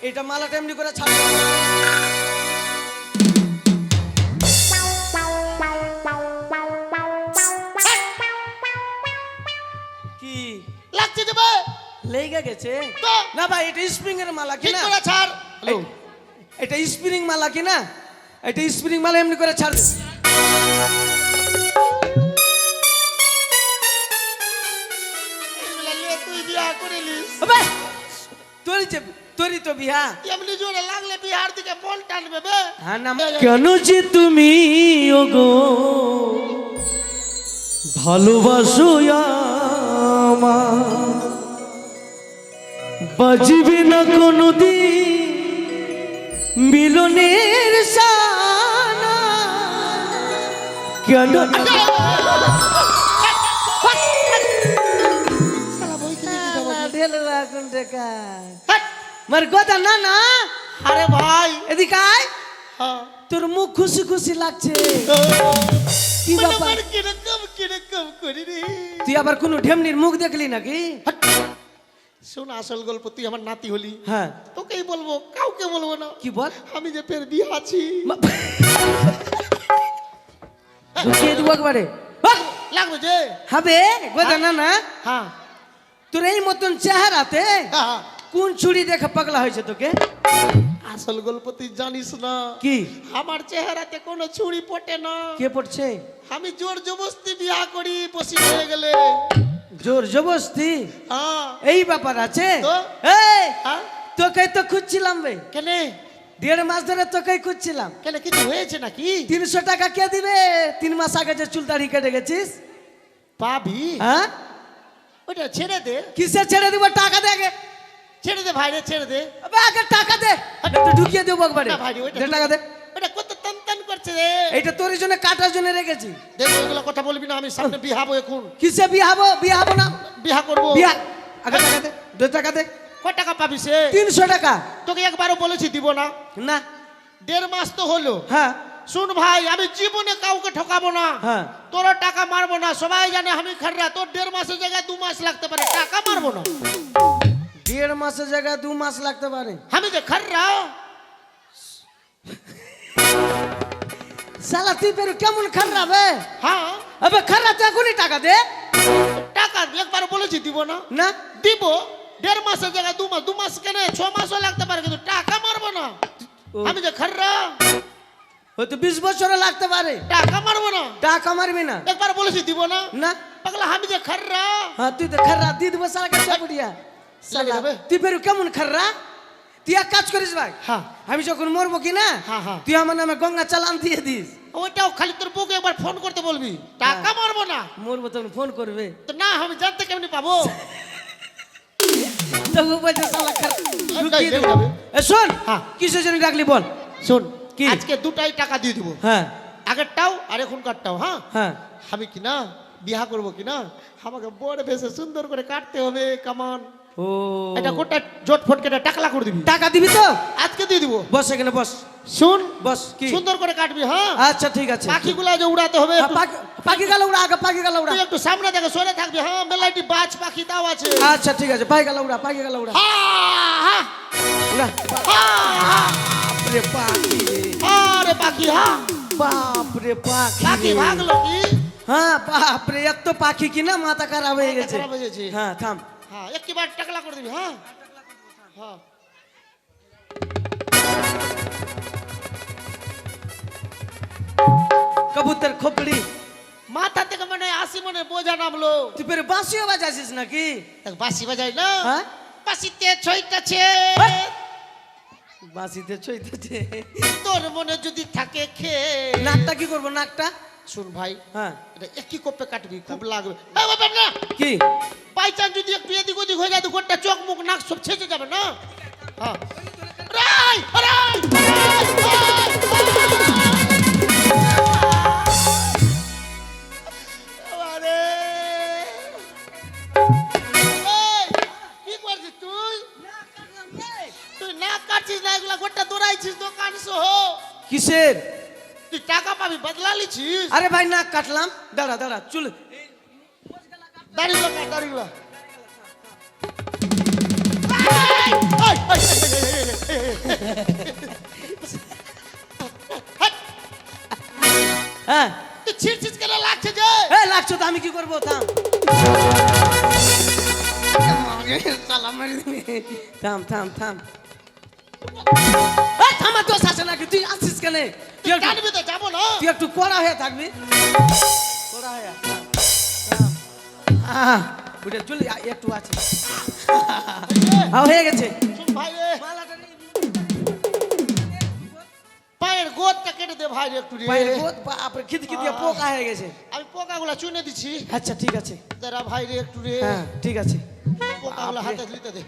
এটা মালাটা এমনি করে ছাড়। কি লাগছে যাবে লেগে গেছে তো? না ভাই, এটা স্প্রিং এর মালা ঠিক কিনা? করে ছাড়। হ্যালো, এটা স্প্রিং মালা কিনা? এটা স্প্রিং মালা এমনি করে ছাড়। এগুলা নিয়ে তুই বিয়া করিলিস? আবে তোরই তো বিয়া। এমনি জোরে লাগলে বিহার দিকে মন টানবে বে। হ্যাঁ না, কেন যে তুমি ওগো ভালোবাসো আমার, বাজবে না কোনদিন মিলনের সানা, কেন শালা বই কিনে দিতে হবে। ঢেলো এখন টাকা হাট! মার কথা না না, আরে ভাই, এদিকে আয়। হ্যাঁ তোর মুখ খুশি খুশি লাগছে, কি ব্যাপার? কিরকম করি রে। তুই আবার কোন ঢেমনির মুখ দেখলি নাকি? হাট! শোন, আসল গল্প, তুই আমার নাতি হলি, হ্যাঁ তোকেই বলবো, কাউকে বলবো না। কি বল? আমি যে ফের বিয়ে আছি। ঢুকিয়ে দেবো একবারে। লাগবে যে? হবে গোদা না না, হ্যাঁ তোর এই মতন চেহারাতে হ্যাঁ। কোন ছুরি দেখে পাগলা হয়েছে তোকে? আসল গল্প তুই জানিস না। কি আমার চেহারাতে কোনো ছুরি পটে না। কে পড়ছে? আমি জোর জবরদস্তি বিয়া করি পসি হয়ে গেলে। জোর জবরদস্তি হ্যাঁ এই ব্যাপার আছে? তো? এই হ্যাঁ? তোকে তো খুঁজছিলাম বে, কেন 1.5 মাস ধরে তোকেই খুঁজছিলাম। কেন, কিছু হয়েছে নাকি? 300 টাকা কে দিবে? 3 মাস আগে যে চুল দাড়ি কেটে গেছিস। পাবি? হ্যাঁ ওটা ছেড়ে দে, কিসে ছেড়ে দিব? টাকা দে আগে। ছেড়ে দে ভাই রে, ছেড়ে দে। আবে আগে টাকা দে, একটু ঢুকিয়ে দেবো একবারে। না ভাই রে, ওইটা দে টাকা দে। ওটা কত টান টান করছে রে। এইটা তোর জন্য কাটার জন্য রেখেছি। দেখ, ওইগুলো কথা বলবি না, আমি সামনে বিহাবো এখন। কিসে বিহাবো? বিহাবো না, বিহা করবো। বিহা আগে টাকা দে, 2 টাকা দে। কত টাকা পাবি সে? 300 টাকা। তোকে একবারও বলেছি দিব না। না 1.5 মাস তো হলো। হ্যাঁ শুন ভাই, আমি জীবনে কাউকে ঠকাবো না। হ্যাঁ। তোর টাকা মারবো না, সবাই জানে আমি খাররা। তোর 1.5 মাসের জায়গায় 2 মাস লাগতে পারে, টাকা মারবো না। 1.5 মাসের জায়গায় 2 মাস লাগতে পারে। আমি যে খাররা। শালা তুই বেরো কেমন খারাপ? হ্যাঁ, আবে খারাপ তো এখনই টাকা দে। টাকা একবার বলেছি দিব না। না দিব 1.5 মাসের জায়গায় 2 মাস। 2 মাস কেন, 6 মাসও লাগতে পারে, কিন্তু টাকা মারবো না। ও। আমি যে খাররা, হয়তো 20 বছরও লাগতে পারে, টাকা মারবো না। টাকা মারবি না। একবার বলেছি দিব না। না পাগলা, আমি যে খাররা। হ্যাঁ তুই তো খারাপ দিয়ে দেবো সারা কাছে পড়িয়া। লাগে যাবে? তুই বেরো কেমন খারাপ? তুই এক কাজ করিস ভাই, হ্যাঁ আমি যখন মরবো কি না, হ্যাঁ হ্যাঁ। তুই আমার নামে গঙ্গা চালান দিয়ে দিস। ওইটাও খালি তোর বউকে একবার ফোন করতে বলবি, টাকা মারবো না। মরবো তখন ফোন করবে। তো না, আমি জানতে কেমনি পাবো? তবু বলছে শালা খারাপ। ঢুকিয়ে দেবে, দেবো। দেবে। এ শোন, হ্যাঁ। কিসের জন্য ডাকলি বল? শোন, কি? আজকে দুটাই টাকা দিয়ে দিব, হ্যাঁ আগেরটাও আর এখনকারটাও। হ্যাঁ, হ্যাঁ আমি কি না বিয়া করবো কি না, আমাকে বড় বেশে সুন্দর করে কাটতে হবে কামান। ও এটা গোটা জট ফটকেটা টাকলা করে দিবি। টাকা দিবি তো? আজকে দিয়ে দিব। বস এখানে বস, শুন, বস। কি? সুন্দর করে কাটবি। হ্যাঁ, আচ্ছা ঠিক আছে। পাখিগুলা যে উড়াতে হবে, হ্যাঁ, পাখি গেল উড়া, আগে পাখি গেল উড়া। তুই একটু সামনে থেকে সরে থাকবি। হ্যাঁ, মেলাইটি বাজ পাখি তাও আছে। আচ্ছা ঠিক আছে, পাখি গেল উড়া, পাখি গেল উড়া। হ্যাঁ, উড়া। বাপরে পাখি রে, আরে পাখি, হ্যাঁ বাপরে পাখি পাখি রে। ভাগলো কি? হ্যাঁ বাপরে, এত পাখি কিনা মাথা খারাপ হয়ে গেছে। খারাপ হয়ে গেছে। হ্যাঁ থাম। হ্যাঁ, একবার টাকলা করে দিবি। হ্যাঁ হ্যাঁ, কবুতর খোপড়ি, মাথা থেকে মনে হয় 80 মনে বোঝা নামলো। তুই ফের বাঁশিও বাজাছিস নাকি? দেখ, বাঁশি বাজাই না। হ্যাঁ বাঁশিতে ছইটাছে। বাঁশিতে ছইতেছে। তোর মনে যদি থাকে খেয়ে। নাকটা কি করবো? নাকটা শুন ভাই, হ্যাঁ এটা একই কোপে কাটবি, খুব লাগবে। এই বাবা না, কি? বাই চান্স যদি একটু এদিক ওদিক হয়ে যায় তো গোটা চোখ মুখ নাক সব ছেঁচে যাবে না। হ্যাঁ, রাই রাই আরে কি করছিস তুই? তুই নাক কাটছিস না, এগুলা গোটা দৌড়াইছিস দোকান সহ। কিসের? তুই টাকা পাবি, বদলা লিছিস। আরে ভাই নাক কাটলাম, দাঁড়া দাঁড়া চুল। দাড়িগুলো কাট, দাড়িগুলো। ছিড়ছিস কেন লাগছে যে এ লাগছো তো আমি কি করবো থাম শালা মারি দিবি। থাম থাম থাম এই থামার দোষ আছে নাকি তুই আসছিস কেন তুই টানবি তো যাবো না তুই একটু কড়া হয়ে থাকবি কড়া হয়ে থাম, থাম। বুঝে চলি একটু আছে হয়ে গেছে শুন ভাই রে মালাটা নেই। পায়ের গোদটা কেটে দে ভাই রে একটু রে পায়ের গোদ বাপরে খিদখিদিয়ে পোকা হয়ে গেছে আমি পোকাগুলা চুনে দিচ্ছি আচ্ছা ঠিক আছে দাঁড়া ভাই রে একটু রে হ্যাঁ ঠিক আছে পোকাগুলা বাপরে। হাতে নিতে দে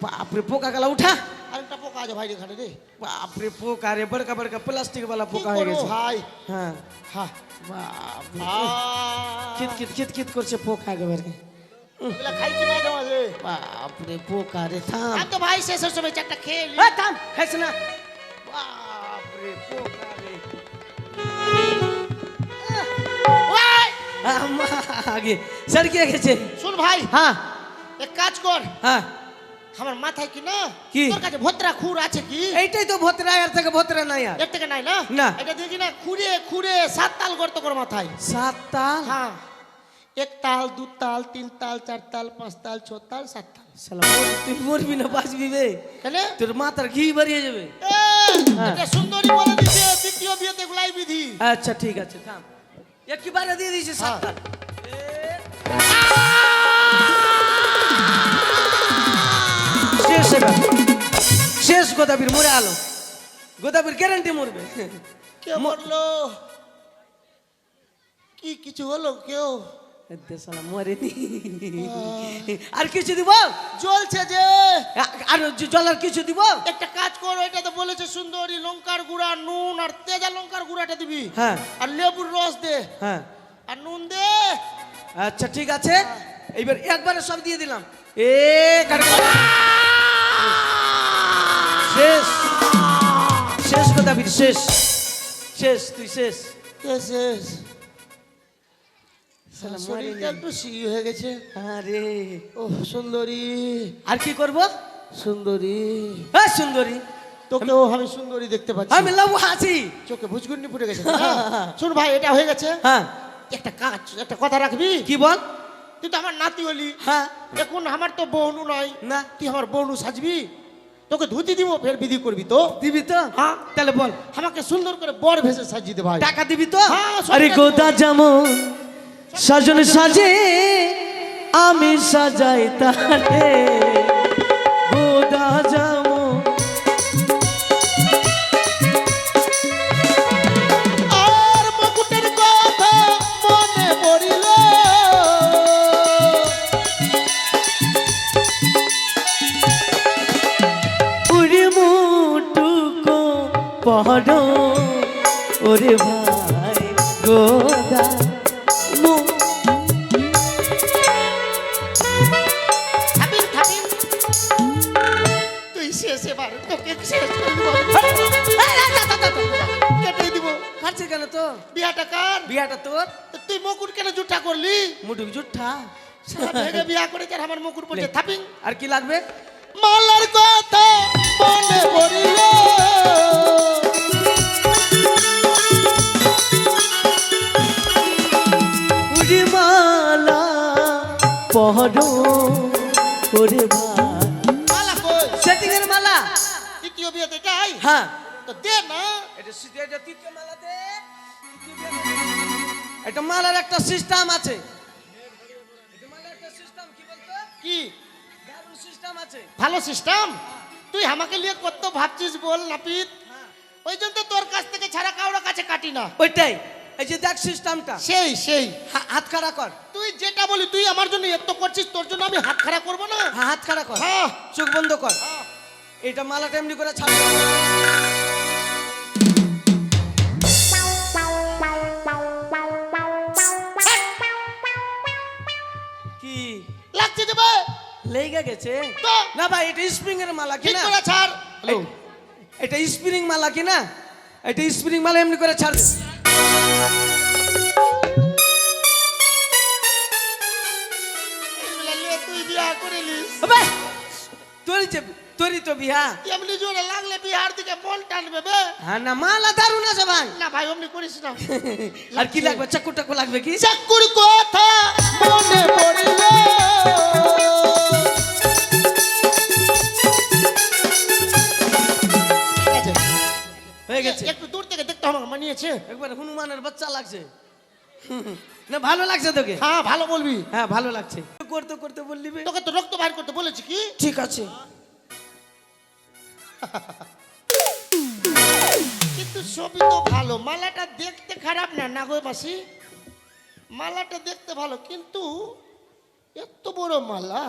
বাপরে পোকা গেলা উঠা আরেকটা পোকা আছে ভাই রে এখানে রে বাপরে পোকা রে বড়কা বড়কা প্লাস্টিক वाला কি পোকা হয়ে করবো গেছে ভাই হ্যাঁ হ্যাঁ বাপরে খিট করছে পোকা একেবারে এগুলা খাইছি মাঝে মাঝে বাপরে পোকা রে থাম আমি তো ভাই শেষের সময় চারটা খেয়ে নি। এই থাম খাইছ না বাপরে পোকা রে ওই! আগে সরকে গেছে শুন ভাই হ্যাঁ এক কাজ কর হ্যাঁ আমার মাথায় কি না কি? তোর কাছে ভত্রা খুর আছে কি এইটাই তো ভোতরা আর থেকে ভোতরা নাই আর এর থেকে নাই না না। এটা দেখি না খুঁড়ে খুঁড়ে 7 তাল গর্ত কর মাথায় সাতটা হ্যাঁ 1 তাল 2 তাল 3 তাল 4 তাল 5 তাল 6 তাল 7 তাল শালা তুই মরবি না বাঁচবি বে কেন তোর মাথার ঘি বেরিয়ে যাবে হ্যাঁ। এটা সুন্দরী বলে দিছে দ্বিতীয় বিয়েতে গুলাই বিধি আচ্ছা ঠিক আছে থাম একবারে দিয়ে দিয়েছে সাতটা শেষ এবার শেষ গোদাবির মরে আলো গোদাবির গ্যারান্টি মরবে কে মরলো কি কিছু হলো কেউ শালা মরেনি আর কিছু দিব জ্বলছে যে আর জলার কিছু দিব একটা কাজ করো এটা তো বলেছে সুন্দরী লঙ্কার গুঁড়া নুন আর তেজা লঙ্কার গুঁড়াটা দিবি হ্যাঁ আর লেবুর রস দে হ্যাঁ আর নুন দে আচ্ছা ঠিক আছে এইবার একবারে সব দিয়ে দিলাম এ শেষ শেষ গোদাবির শেষ শেষ তুই শেষ শেষ শালা শরীরটা মরেনি। একটু সিঁড়ি হয়ে গেছে আরে ও সুন্দরী আর কি করব সুন্দরী হ্যাঁ সুন্দরী তোকেও আমি সুন্দরী দেখতে পাচ্ছি আমি লাভ আছি চোখে ভুজগুন্ডি ফুটে গেছে না? শুন ভাই এটা হয়ে গেছে হ্যাঁ একটা কাজ একটা কথা রাখবি কি বল তুই তো আমার নাতি হলি হ্যাঁ এখন আমার তো বৌনু নয় না তুই আমার বৌনু সাজবি তোকে ধুতি দিব ফের বিধি করবি তো দিবি তো হ্যাঁ তাহলে বল আমাকে সুন্দর করে বর ভেসে সাজিয়ে দে ভাই টাকা দিবি তো হ্যাঁ, সব আরে টাকা গোদা যেমন সাজন সাজে আমি সাজাই তারে গোদা যেমন আর মুকুটের কথা মনে পড়িল উড়ে মুটুকো পড় ওরে ভাই গোদা থাপিন থাপিন তুই শেষ এবার তোকে শেষ করে দিব কেটে দিব খাচ্ছে কেন তো বিয়াটা কার বিয়াটা তোর তো তুই মুকুট কেন জুটা করলি মুটুক জুঠা সারা ভেগে বিয়া করে যার আমার মুকুট পড়ছে থাপিন আর কি লাগবে মালার কথা মনে পড়িল উড়ি মালা পড় ওরে ভাই মালা কই সেটিং এর মালা দ্বিতীয় বিয়েতে এটাই হ্যাঁ তো দে না এটা তৃতীয় মালা দে তৃতীয় বিয়া- এটা মালার একটা সিস্টেম আছে এটা মালার একটা সিস্টেম কি বলতো কি দারুণ সিস্টেম আছে ভালো সিস্টেম তুই আমাকে নিয়ে কত ভাবছিস বল নাপিত ওই জন্য তো তোর কাছ থেকে ছাড়া কারোর কাছে কাটি না ওইটাই এই যে দেখ সিস্টেমটা সেই হাত খাড়া কর তুই যেটা বলি তুই আমার জন্য এত করছিস তোর জন্য আমি হাত খাড়া করবো না হাত খাড়া কর হ্যাঁ চোখ বন্ধ কর হ্যাঁ। এটা মালাটা এমনি করে ছাড় কি লাগছে যে ভাই লেগে গেছে তো না ভাই এটা স্প্রিং এর মালা কি ঠিক না করে ছাড় হ্যালো এটা স্প্রিং মালা কি না এটা স্প্রিং মালা এমনি করে ছাড় দে। তুই বিয়া করে নিস আবে তোরই তো বিয়া এমনি জোরে লাগলে বিহার দিকে মন টানবে বে। হ্যাঁ না মালা দারুণ আছে ভাই। না ভাই অমনি করিস না। আর কি লাগবে চাকু টাকু লাগবে কি? চাকুর কথা মনে পড়িল, ঠিক আছে, হয়ে গেছে। একটু দূর থেকে দেখতে হবে মানিয়েছে। একবার হনুমানের বাচ্চা লাগছে। না ভালো লাগছে তোকে? হ্যাঁ ভালো বলবি। হ্যাঁ ভালো লাগছে। করতে করতে বললি বে। তোকে তো রক্ত বাইর করতে বলেছি কি? ঠিক আছে। কিন্তু ছবি তো ভালো, মালাটা দেখতে খারাপ না, না গো মাসি, মালাটা দেখতে ভালো, কিন্তু এত বড় মালা।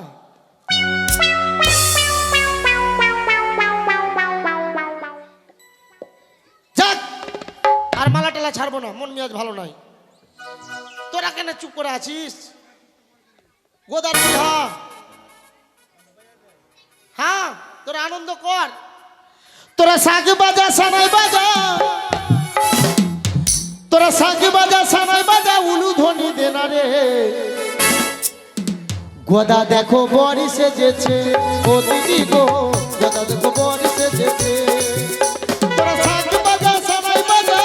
যাক, আর মালা টালা ছাড়বো না, মন মেজাজ ভালো নাই। তোরা কেন চুপ করে আছিস? গোদার বিহা, হ্যাঁ তোরা আনন্দ কর, তোরা শাক বাজা সানাই বাজা, তোরা শাক বাজা সানাই বাজা, উলু ধ্বনি দেনা রে। গোদা দেখো বড়ি সেজেছে, ও দিদি গো গোদা দেখো বড়ি সেজেছে। তোরা শাক বাজা সানাই বাজা,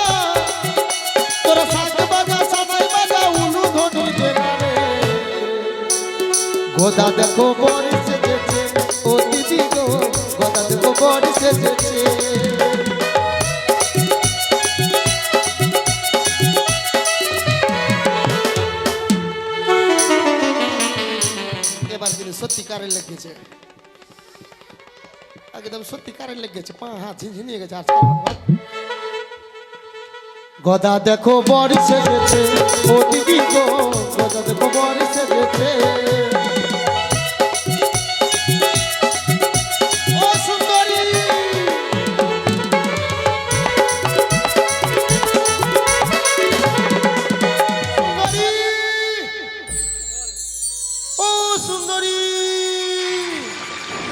তোরা শাক বাজা সানাই বাজা, উলু ধ্বনি দেনা রে। গোদা দেখো বড়ি সেজেছে, ও দিদি গো গোদা দেখো বড়ি সেজেছে। এবার কিন্তু সত্যিকারের লেগেছে, একদম সত্যিকারের লেগেছে, পা হাত ঝিঝিনিয়ে গেছে। আর গদা দেখো বড়ি সেজেছে, ও দিদি গো গদা দেখো বড়ি সেজেছে। ও সুন্দরী, সুন্দরী, ও সুন্দরী,